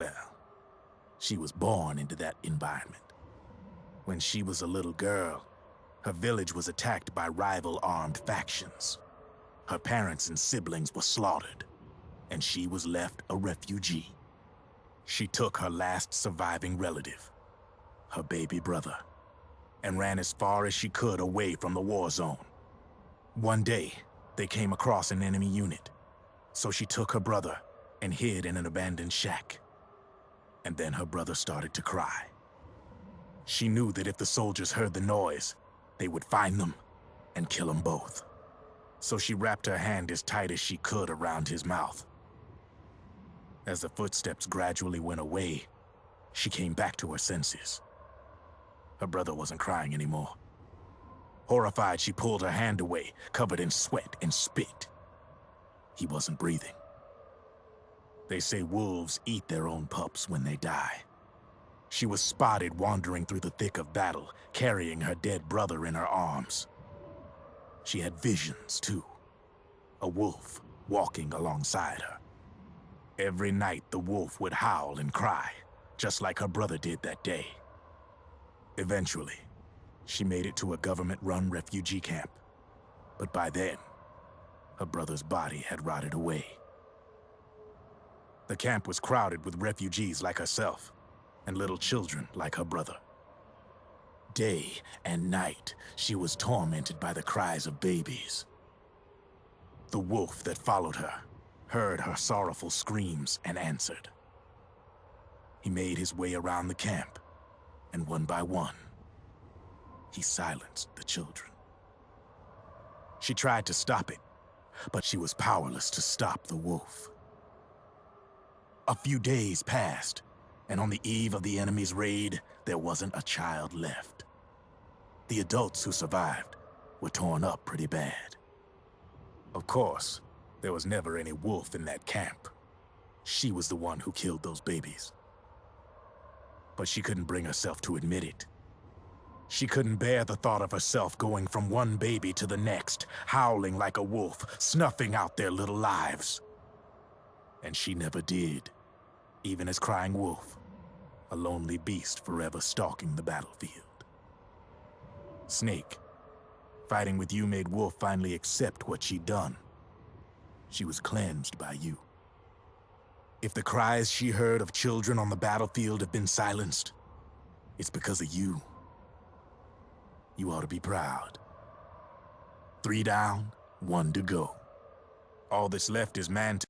Well, she was born into that environment. When she was a little girl, her village was attacked by rival armed factions. Her parents and siblings were slaughtered, and she was left a refugee. She took her last surviving relative, her baby brother, and ran as far as she could away from the war zone. One day, they came across an enemy unit, so she took her brother and hid in an abandoned shack. And then her brother started to cry. She knew that if the soldiers heard the noise, they would find them and kill them both. So she wrapped her hand as tight as she could around his mouth. As the footsteps gradually went away, she came back to her senses. Her brother wasn't crying anymore. Horrified, she pulled her hand away, covered in sweat and spit. He wasn't breathing. They say wolves eat their own pups when they die. She was spotted wandering through the thick of battle, carrying her dead brother in her arms. She had visions, too. A wolf walking alongside her. Every night, the wolf would howl and cry, just like her brother did that day. Eventually, she made it to a government-run refugee camp. But by then, her brother's body had rotted away. The camp was crowded with refugees like herself, and little children like her brother. Day and night, she was tormented by the cries of babies. The wolf that followed her heard her sorrowful screams and answered. He made his way around the camp, and one by one, he silenced the children. She tried to stop it, but she was powerless to stop the wolf. A few days passed, and on the eve of the enemy's raid, there wasn't a child left. The adults who survived were torn up pretty bad. Of course, there was never any wolf in that camp. She was the one who killed those babies. But she couldn't bring herself to admit it. She couldn't bear the thought of herself going from one baby to the next, howling like a wolf, snuffing out their little lives. And she never did, even as crying wolf, a lonely beast forever stalking the battlefield. Snake, fighting with you made Wolf finally accept what she'd done. She was cleansed by you. If the cries she heard of children on the battlefield have been silenced, it's because of you. You ought to be proud. 3 down, 1 to go. All that's left is man to